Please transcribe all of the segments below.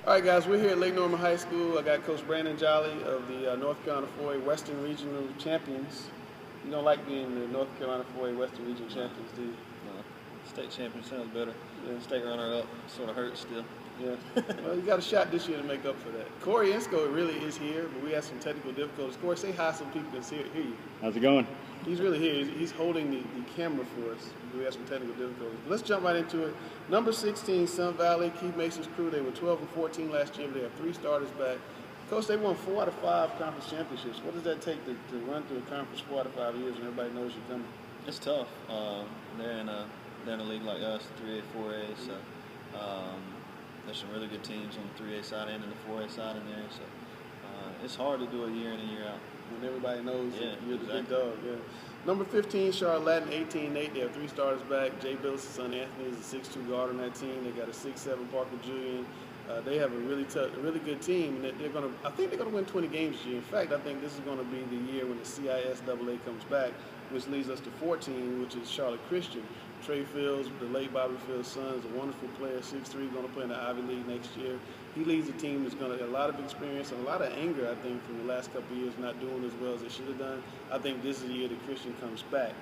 All right, guys, we're here at Lake Norman High School. I got Coach Brandon Jolly of the North Carolina 4A Western Regional Champions. You don't like being the North Carolina 4A Western Regional Champions, do you? No. State champion sounds better. Yeah. State runner-up sort of hurts still. Yeah. Well, you got a shot this year to make up for that. Corey Insco really is here, but we had some technical difficulties. Corey, say hi so people can hear you. How's it going? He's really here. He's holding the camera for us. We have some technical difficulties. Let's jump right into it. Number 16, Sun Valley, Keith Mason's crew. They were 12 and 14 last year, but they have 3 starters back. Coach, they won 4 out of 5 conference championships. What does that take to run through a conference 4 out of 5 years when everybody knows you're coming? It's tough. They're in a league like us, 3A, 4A. So there's some really good teams on the 3A side and in the 4A side in there. So it's hard to do a year in and year out. When everybody knows you're the exactly. big dog. Yeah. Number 15, Charlotte Latin, 18-8. They have 3 starters back. Jay Billis' son Anthony is a 6'2" guard on that team. They got a 6'7" Parker Julian. They have a really good team, and I think they're gonna win 20 games this year. In fact, I think this is gonna be the year when the CISAA comes back, which leads us to 14, which is Charlotte Christian. Trey Fields, the late Bobby Fields' son, is a wonderful player, 6'3", going to play in the Ivy League next year. He leads a team that's going to have a lot of experience and a lot of anger, I think, from the last couple of years not doing as well as they should have done. I think this is the year that Christian comes back.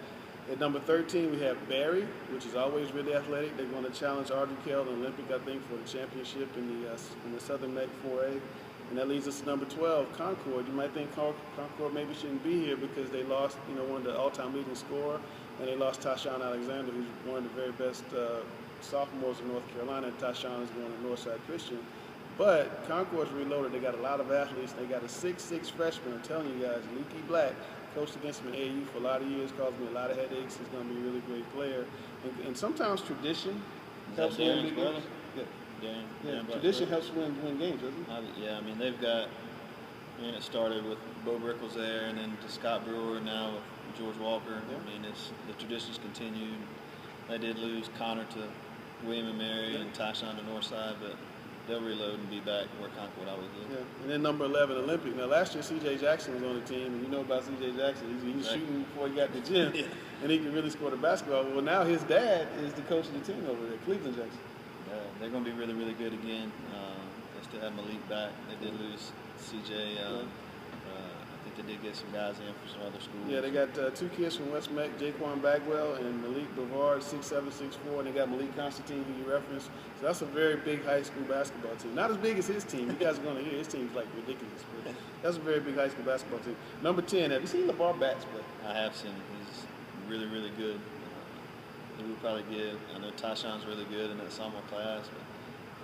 At number 13, we have Barry, which is always really athletic. They're going to challenge Audrey Kell in the Olympic, I think, for the championship in the Southern MEC 4A. And that leads us to number 12, Concord. You might think Concord maybe shouldn't be here because they lost, one of the all-time leading scorer, and they lost Tashawn Alexander, who's one of the very best sophomores in North Carolina. Tashawn is going to Northside Christian. But Concord's reloaded. They got a lot of athletes. They got a 6'6" freshman. I'm telling you guys, Leaky Black, coached against him in AAU for a lot of years, caused me a lot of headaches. He's going to be a really great player. And sometimes tradition helps win big games. Tradition helps win games, doesn't it? Yeah, I mean, they've got, it started with Bo Brickles there, and then to Scott Brewer, now with George Walker. Yeah. I mean, the traditions continued. They did lose Connor to William and Mary and Tyshawn to Northside, but they'll reload and be back where Concord always is. Yeah, and then number 11, Olympic. Now, last year, C.J. Jackson was on the team, and you know about C.J. Jackson. He was shooting before he got to the gym, and he can really score the basketball. Well, now his dad is the coach of the team over there, Cleveland Jackson. Yeah, they're going to be really, really good again. They still have Malik back. They did lose C.J. I think they did get some guys in from some other schools. Yeah, they got 2 kids from West Meck, Jaquan Bagwell and Malik Brevard, 6'7", 6'4", and they got Malik Constantine, who you referenced. So that's a very big high school basketball team. Not as big as his team. You guys are going to hear his team's like ridiculous. But that's a very big high school basketball team. Number 10, have you seen LeVar Batts play? I have seen him. He's really, really good. He would probably give. I know Tyshawn's really good in that sophomore class, but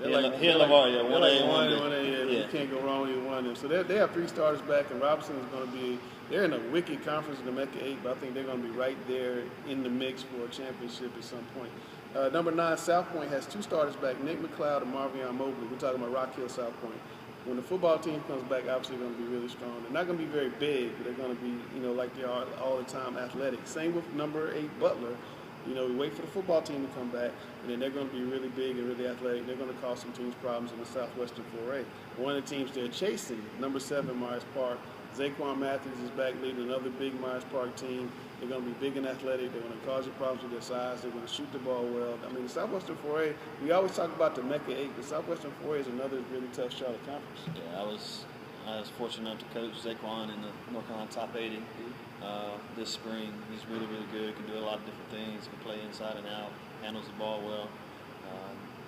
he and LeVar, yeah, 1A. You can't go wrong with one of them. So they have 3 starters back, and Robinson is going to be. They're in a wicked conference in the Mecca 8, but I think they're going to be right there in the mix for a championship at some point. Number 9, South Point has 2 starters back, Nick McLeod and Marvion Mobley. We're talking about Rock Hill, South Point. When the football team comes back, obviously they're going to be really strong. They're not going to be very big, but they're going to be, like they are all the time, athletic. Same with number 8, Butler. We wait for the football team to come back, and then they're going to be really big and really athletic. They're going to cause some teams problems in the Southwestern 4A. One of the teams they're chasing, number 7, Myers Park. Zaquan Matthews is back leading another big Myers Park team. They're going to be big and athletic. They're going to cause you problems with their size. They're going to shoot the ball well. I mean, the Southwestern 4A, we always talk about the Mecca 8, but Southwestern 4A is another really tough Charlotte conference. Yeah, I was fortunate enough to coach Zaquan in the North Carolina Top 80 this spring. He's really, really good. Can do a lot of different things. Can play inside and out. Handles the ball well.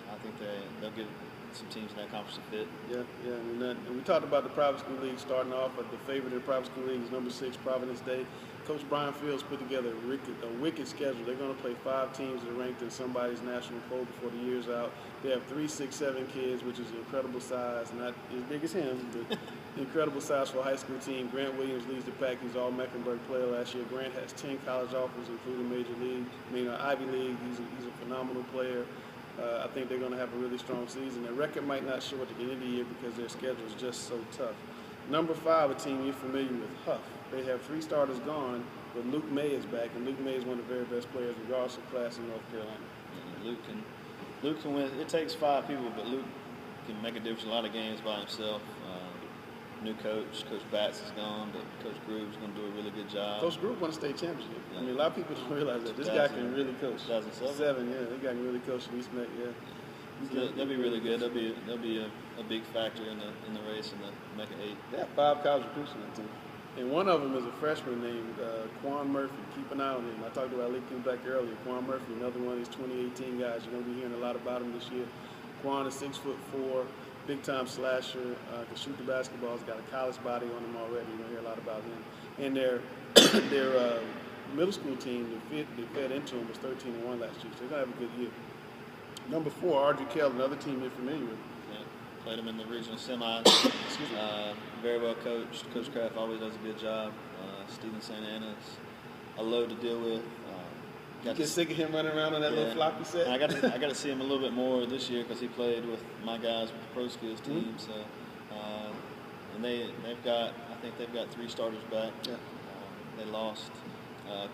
I think they'll give some teams in that conference a fit. Yeah. And we talked about the private school league starting off. But the favorite in the private school league is number 6, Providence Day. Coach Brian Fields put together a wicked schedule. They're going to play 5 teams that are ranked in somebody's national poll before the year's out. They have 3, 6, 7 kids, which is an incredible size. Not as big as him, but incredible size for a high school team. Grant Williams leads the pack. He's all Mecklenburg player last year. Grant has 10 college offers, including Major League. Ivy League. He's a phenomenal player. I think they're going to have a really strong season. Their record might not show at the end of the year because their schedule is just so tough. Number 5, a team you're familiar with, Huff. They have 3 starters gone, but Luke May is back, and Luke May is one of the very best players regardless of class in North Carolina. Yeah, Luke can win. It takes 5 people, but Luke can make a difference in a lot of games by himself. New coach, Coach Batts is gone, but Coach Groove's going to do a really good job. Coach Groove won a state championship. Yeah. A lot of people don't realize that. This guy can really coach. 2007? 7, yeah. This guy can really coach in East Meck, yeah. So they'll be really good. They'll be a big factor in the race in the Mecca 8. They have 5 college recruits on that team. And one of them is a freshman named Quan Murphy. Keep an eye on him. I talked about Lincoln back earlier. Quan Murphy, another one of these 2018 guys. You're going to be hearing a lot about him this year. Quan is 6'4", big-time slasher, can shoot the basketball. He's got a college body on him already. You're going to hear a lot about him. And their middle school team, they fed into him, was 13-1 last year. So they're going to have a good year. Number 4, Audrey Kell, another team you're familiar with. Yeah, played him in the regional semis. Very well coached. Coach Kraft always does a good job. Steven St. Anna's a load to deal with. You get sick of him running around on that little floppy set? I got to see him a little bit more this year because he played with my guys with the Pro Skills team. So, and I think they've got 3 starters back. Yeah. They lost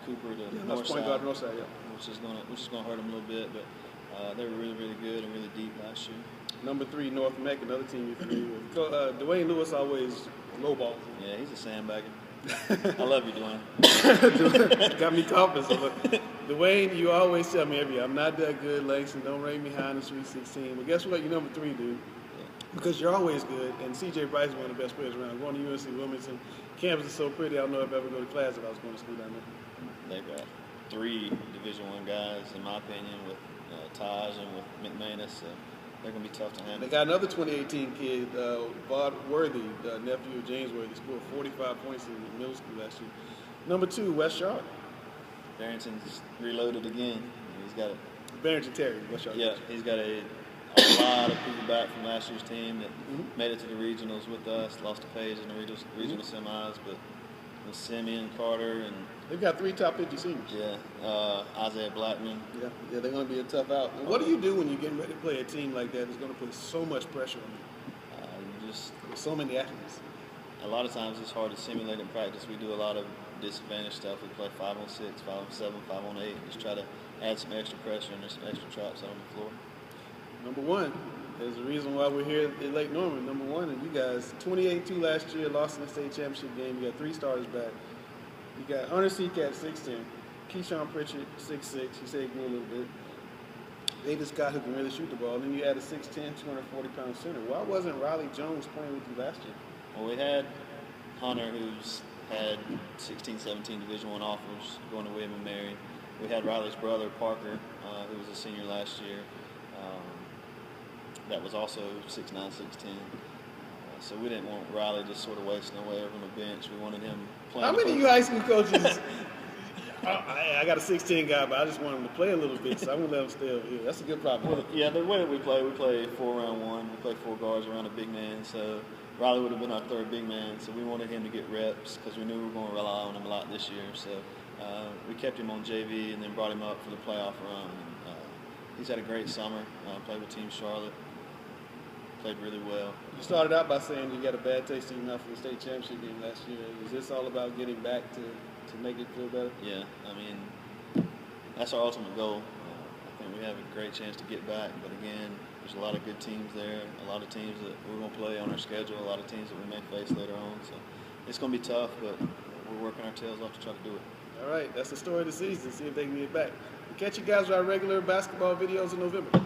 Cooper to Northside, which is gonna hurt them a little bit, but they were really, really good and really deep last year. Number 3, North Mech, another team you're familiar with. Dwayne Lewis always lowballs. Yeah, he's a sandbagger. I love you, Dwayne. Got me coughing. So Dwayne, you always tell me every year, I'm not that good, Langston. Don't rate me high in the Sweet 16. But guess what? You're number 3, dude. Yeah. Because you're always good. And C.J. Bryce is one of the best players around. Going to UNC Wilmington. Campus is so pretty. I don't know if I'd ever go to class if I was going to school down there. They've got 3 Division I guys, in my opinion, with Taj and with McManus. They're going to be tough to handle. They got another 2018 kid, Vaughn Worthy, the nephew of James Worthy, scored 45 points in middle school last year. Number 2, West Charlotte. Barrington's reloaded again. He's got Barrington Terry, West Charlotte. Yeah, he's got a lot of people back from last year's team that made it to the regionals with us, lost to Page in the regional semis, but with Simeon, Carter, and they've got 3 top 50 seniors. Yeah, Isaiah Blackman. Yeah, they're going to be a tough out. And what do you do when you're getting ready to play a team like that that's going to put so much pressure on you? Just with so many athletes. A lot of times it's hard to simulate in practice. We do a lot of disadvantage stuff. We play 5-on-6, 5-on-7, 5-on-8. Just try to add some extra pressure and some extra traps out on the floor. Number 1, there's a reason why we're here at Lake Norman. Number 1, and you guys, 28-2 last year, lost in the state championship game. You got 3 starters back. You got Hunter Seacat, 6'10", Keyshawn Pritchard, 6'6". He said he grew a little bit. Davis Scott, who can really shoot the ball. And then you add a 6'10", 240-pound center. Why wasn't Riley Jones playing with you last year? Well, we had Hunter, who's had 16, 17 Division I offers going to William & Mary. We had Riley's brother, Parker, who was a senior last year. That was also 6'9", 6'10". So we didn't want Riley just sort of wasting away over on the bench. We wanted him playing. How many of you high school coaches? I got a 6'10" guy, but I just want him to play a little bit, so I'm going to let him stay over here. That's a good problem. Well, yeah, the way that we play 4-round-1. We play 4 guards around a big man. So Riley would have been our 3rd big man. So we wanted him to get reps because we knew we were going to rely on him a lot this year. So we kept him on JV and then brought him up for the playoff run. He's had a great summer. Played with Team Charlotte. Played really well. You started out by saying you got a bad taste in your mouth from the state championship game last year. Is this all about getting back to make it feel better? Yeah, I mean, that's our ultimate goal. I think we have a great chance to get back, but again, there's a lot of good teams there, a lot of teams that we're going to play on our schedule, a lot of teams that we may face later on. So it's going to be tough, but we're working our tails off to try to do it. All right, that's the story of the season. See if they can get back. We'll catch you guys with our regular basketball videos in November.